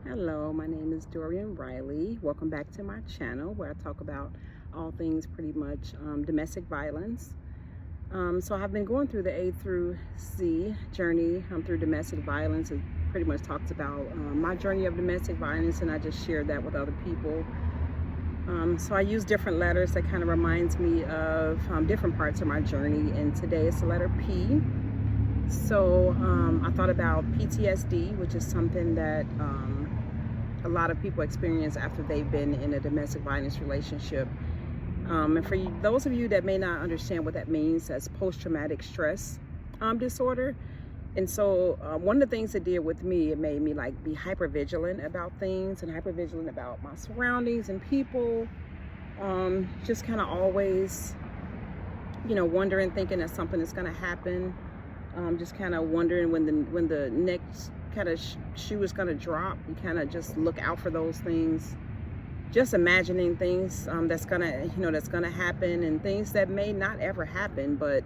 Hello, my name is Dorian Riley. Welcome back to my channel where I talk about all things pretty much domestic violence. So I've been going through the A through Z journey through domestic violence. It pretty much talks about my journey of domestic violence, and I just shared that with other people. So I use different letters that kind of reminds me of different parts of my journey, and today it's the letter P. So I thought about PTSD, which is something that a lot of people experience after they've been in a domestic violence relationship. And for those of you that may not understand what that means, that's post-traumatic stress disorder. And so one of the things it did with me, it made me like be hyper vigilant about things and hyper vigilant about my surroundings and people. Just kind of always, wondering, thinking that something is going to happen. Just kind of wondering when the next kind of shoe is going to drop. You kind of just look out for those things, just imagining things that's gonna happen, and things that may not ever happen, but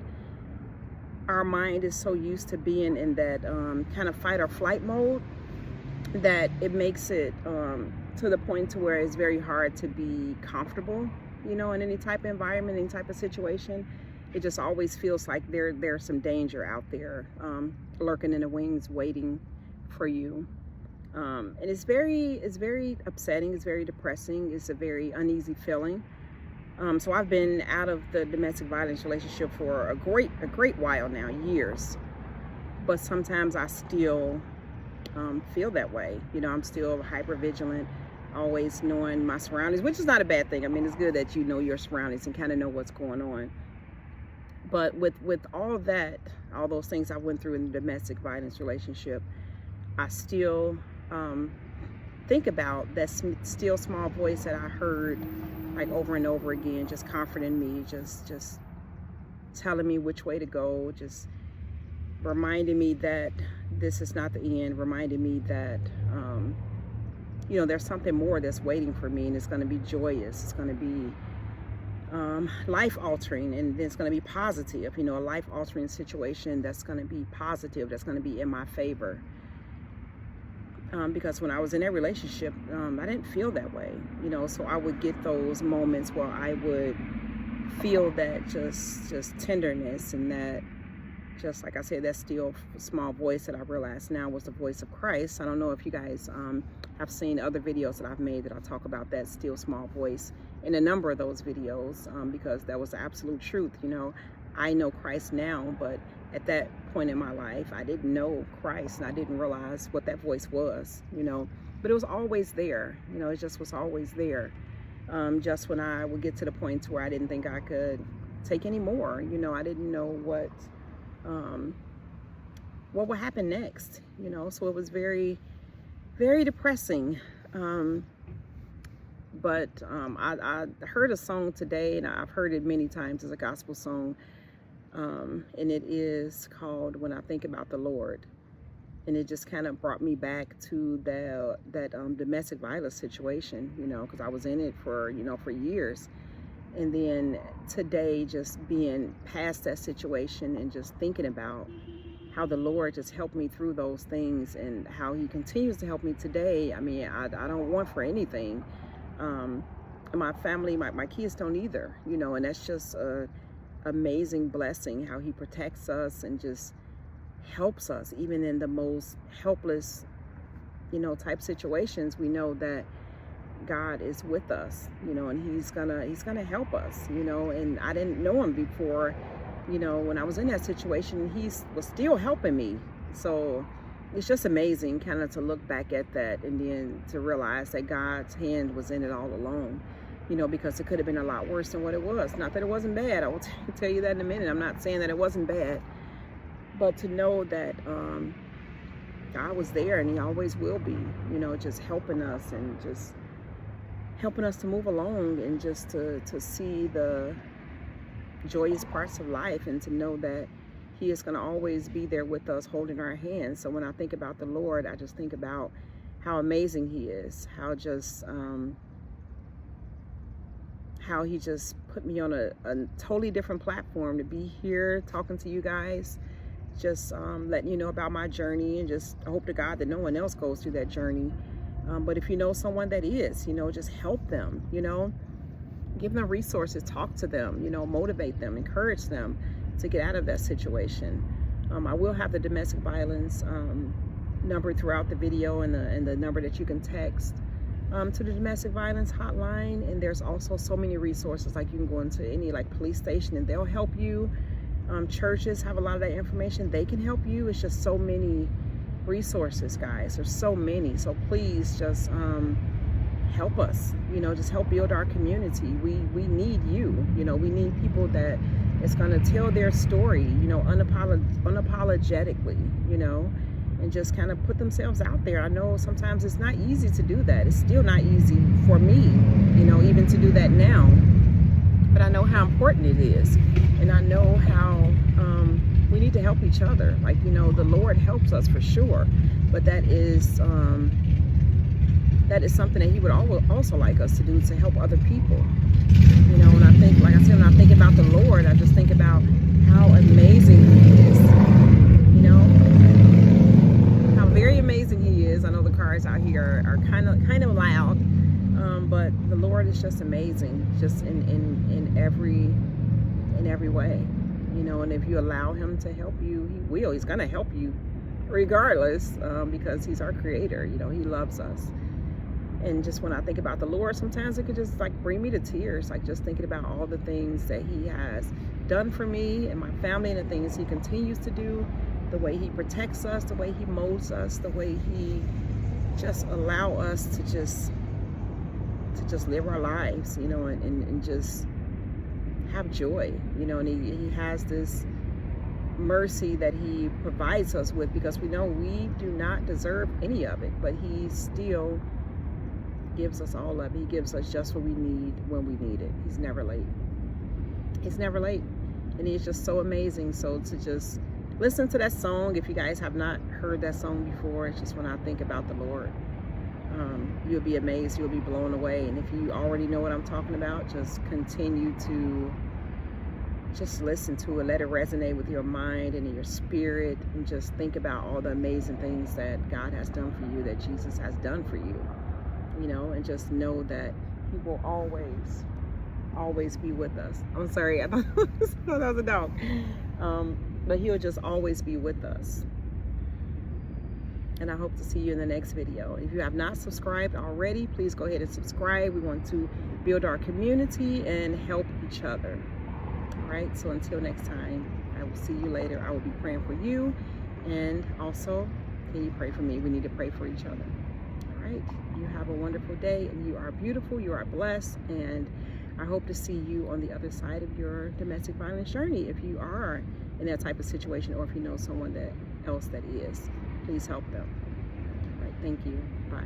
our mind is so used to being in that kind of fight or flight mode that it makes it to the point to where it's very hard to be comfortable, in any type of environment, any type of situation. It just always feels like there's some danger out there lurking in the wings, waiting for you. And it's very upsetting. It's very depressing. It's a very uneasy feeling. So I've been out of the domestic violence relationship for a great while now, years. But sometimes I still feel that way. I'm still hyper vigilant, always knowing my surroundings, which is not a bad thing. I mean, it's good that you know your surroundings and kind of know what's going on. But with all of that, all those things I went through in the domestic violence relationship, I still think about that still small voice that I heard like over and over again, just comforting me, just telling me which way to go, just reminding me that this is not the end, reminding me that there's something more that's waiting for me, and it's going to be joyous, it's going to be life altering, and it's going to be positive, a life altering situation that's going to be positive, that's going to be in my favor. Because when I was in that relationship, I didn't feel that way, so I would get those moments where I would feel that just tenderness, and that, just like I said, that still small voice that I realized now was the voice of Christ. I don't know if you guys have seen other videos that I've made that I talk about that still small voice in a number of those videos, because that was the absolute truth. I know Christ now, but at that point in my life, I didn't know Christ, and I didn't realize what that voice was, but it was always there. It just was always there. Just when I would get to the point where I didn't think I could take any more, I didn't know what would happen next, so it was very, very depressing. But I heard a song today, and I've heard it many times as a gospel song, and it is called "When I Think About the Lord," and it just kind of brought me back to that domestic violence situation, because I was in it for years. And then today, just being past that situation and just thinking about how the Lord just helped me through those things, and how he continues to help me today. I mean, I don't want for anything. My family, my kids don't either, and that's just a amazing blessing, how he protects us and just helps us even in the most helpless, type situations. We know that God is with us, and he's gonna help us, and I didn't know him before, when I was in that situation. He was still helping me. So it's just amazing kind of to look back at that, and then to realize that God's hand was in it all along, because it could have been a lot worse than what it was. Not that it wasn't bad. I will tell you that in a minute. I'm not saying that it wasn't bad, but to know that God was there, and he always will be, just helping us, and just helping us to move along, and just to see the joyous parts of life, and to know that he is going to always be there with us, holding our hands. So when I think about the Lord, I just think about how amazing he is, how he just put me on a totally different platform to be here talking to you guys, just letting you know about my journey, and just hope to God that no one else goes through that journey. But if you know someone that is, just help them, give them resources, talk to them, motivate them, encourage them to get out of that situation. I will have the domestic violence number throughout the video, and the number that you can text to the domestic violence hotline. And there's also so many resources, like you can go into any police station and they'll help you. Churches have a lot of that information, they can help you. It's just so many resources, guys. There's so many. So please just help us, just help build our community. We need you, we need people that is going to tell their story, unapologetically, and just kind of put themselves out there. I know sometimes it's not easy to do that. It's still not easy for me, even to do that now. But I know how important it is, and I know how we need to help each other. The Lord helps us for sure, but that is something that He would also like us to do, to help other people. And I think, like I said, when I think about the Lord, I just think about how amazing He is. How very amazing He is. I know the cars out here are kind of loud, but the Lord is just amazing, just in every way. And if you allow Him to help you, He will. He's gonna help you regardless, because He's our creator. He loves us. And just when I think about the Lord, sometimes it could just bring me to tears, just thinking about all the things that He has done for me and my family, and the things He continues to do, the way He protects us, the way He molds us, the way He just allow us to just live our lives, and just have joy, and he has this mercy that He provides us with, because we know we do not deserve any of it, but He still gives us all of it. He gives us just what we need when we need it. He's never late. He's never late. And He's just so amazing. So to just listen to that song, if you guys have not heard that song before, it's just when I think about the Lord, you'll be amazed, you'll be blown away. And if you already know what I'm talking about, just continue to just listen to it, let it resonate with your mind and in your spirit, and just think about all the amazing things that God has done for you, that Jesus has done for you, and just know that He will always be with us. I'm sorry, I thought that was a dog. But He'll just always be with us. And I hope to see you in the next video. If you have not subscribed already, please go ahead and subscribe. We want to build our community and help each other. All right, so until next time, I will see you later. I will be praying for you, and also, can you pray for me? We need to pray for each other. All right, you have a wonderful day, and you are beautiful, you are blessed, and I hope to see you on the other side of your domestic violence journey. If you are in that type of situation, or if you know someone else that is, please help them. All right, thank you. Bye.